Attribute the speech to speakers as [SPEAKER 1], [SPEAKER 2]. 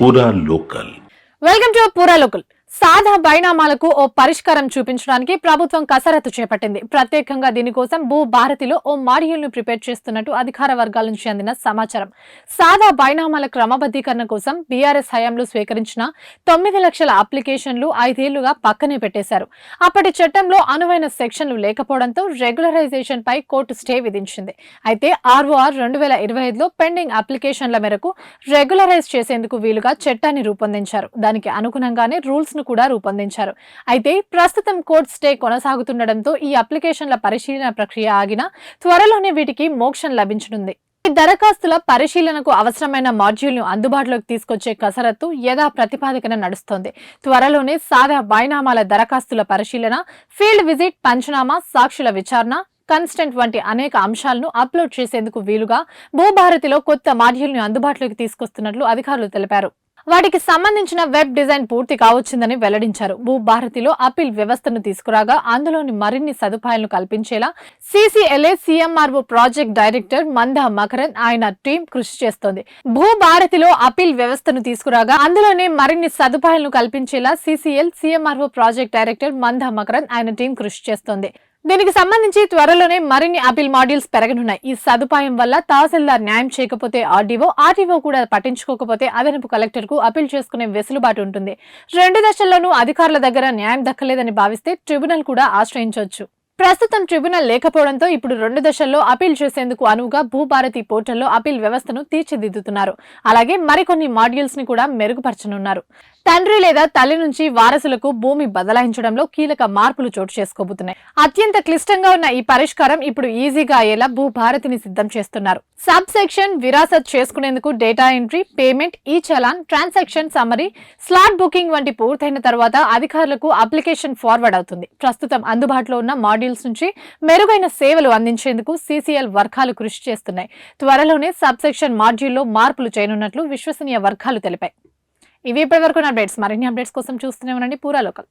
[SPEAKER 1] పూరా local.
[SPEAKER 2] Welcome to పూరా local. సాదా బైనామాలకు ఓ పరిష్కారం చూపించడానికి ప్రభుత్వం కసరత్తు చేపట్టింది. ప్రత్యేకంగా దీనికోసం భూ భారతిలో ఓ మాడ్యూల్ ను ప్రిపేర్ చేస్తున్నట్టు అధికార వర్గాల నుంచి అందిన సమాచారం. సాదా బైనామాల క్రమబద్ధీకరణ కోసం బీఆర్ఎస్ హయాంలో స్వీకరించిన 9 లక్షల అప్లికేషన్లు 5 ఏళ్లుగా పక్కనే పెట్టేశారు. అప్పటి చట్టంలో అనువైన సెక్షన్లు లేకపోవడంతో రెగ్యులరైజేషన్ పై కోర్టు స్టే విధించింది. అయితే ఆర్ఓఆర్ 2025లో పెండింగ్ అప్లికేషన్ల మేరకు రెగ్యులరైజ్ చేసేందుకు వీలుగా చట్టాన్ని రూపొందించారు. దానికి అనుగుణంగానే రూల్స్ కూడా రూపొందించారు. అయితే ప్రస్తుతం కోర్టు స్టే కొనసాగుతుండటంతో ఈ అప్లికేషన్ల పరిశీలన ప్రక్రియ ఆగినా త్వరలోనే వీటికి మోక్షం లభించనుంది. ఈ దరఖాస్తుల పరిశీలనకు అవసరమైన మాడ్యూల్ ను అందుబాటులోకి తీసుకొచ్చే కసరత్తు యథా ప్రతిపాదికన నడుస్తోంది. త్వరలోనే సాదా బైనామాల దరఖాస్తుల పరిశీలన, ఫీల్డ్ విజిట్, పంచనామా, సాక్షుల విచారణ, కన్స్టెంట్ వంటి అనేక అంశాలను అప్లోడ్ చేసేందుకు వీలుగా భూభారతిలో కొత్త మాడ్యూల్ ను అందుబాటులోకి తీసుకొస్తున్నట్లు అధికారులు తెలిపారు. వాటికి సంబంధించిన వెబ్ డిజైన్ పూర్తి కావచ్చిందని వెల్లడించారు. భూభారతిలో అపీల్ వ్యవస్థను తీసుకురాగా అందులోని మరిన్ని సదుపాయాలను కల్పించేలా CCLA CMRO ప్రాజెక్ట్ డైరెక్టర్ మందా మకరన్ ఆయన టీం కృషి చేస్తోంది. భూభారతిలో అపీల్ వ్యవస్థను తీసుకురాగా అందులోనే మరిన్ని సదుపాయాలను కల్పించేలా CCL CMRO ప్రాజెక్ట్ డైరెక్టర్ మందా మకరన్ ఆయన టీం కృషి చేస్తోంది. దీనికి సంబంధించి త్వరలోనే మరిన్ని అపీల్ మాడ్యూల్స్ పెరగనున్నాయి. ఈ సదుపాయం వల్ల తహసీల్దార్ న్యాయం చేయకపోతే ఆర్డీఓ కూడా పట్టించుకోకపోతే అదనపు కలెక్టర్ కు అపీల్ చేసుకునే వెసులుబాటు ఉంటుంది. 2 దశల్లోనూ అధికారుల దగ్గర న్యాయం దక్కలేదని భావిస్తే ట్రిబ్యునల్ కూడా ఆశ్రయించవచ్చు. ప్రస్తుతం ట్రిబ్యునల్ లేకపోవడంతో ఇప్పుడు 2 దశల్లో అపీల్ చేసేందుకు అనువుగా భూభారతి పోర్టల్లో అపీల్ వ్యవస్థను తీర్చిదిద్దుతున్నారు. అలాగే మరికొన్ని మాడ్యూల్స్ ని కూడా మెరుగుపరచనున్నారు. తండ్రి లేదా తల్లి నుంచి వారసులకు భూమి బదలాయించడంలో కీలక మార్పులు చోటు చేసుకోబోతున్నాయి. అత్యంత క్లిష్టంగా ఉన్న ఈ పరిష్కారం ఇప్పుడు ఈజీగా అయ్యేలా భూభారతిని సిద్ధం చేస్తున్నారు. సబ్ సెక్షన్ విరాసత్ చేసుకునేందుకు డేటా ఎంట్రీ, పేమెంట్, ఈ challan, transaction summary, slot booking వంటి పూర్తయిన తర్వాత అధికారులకు అప్లికేషన్ ఫార్వర్డ్ అవుతుంది. ప్రస్తుతం అందుబాటులో ఉన్న మాడ్యూల్స్ నుంచి మెరుగైన సేవలు అందించేందుకు CCL వర్గాలు కృషి చేస్తున్నాయి. త్వరలోనే సబ్ సెక్షన్ మాడ్యూల్లో మార్పులు చేయనున్నట్లు విశ్వసనీయ వర్గాలు తెలిపాయి. ఇవి ఇప్పటివరకు అప్డేట్స్. మరిన్ని అప్డేట్స్ కోసం చూస్తూనే ఉండండి పూరా లోకల్.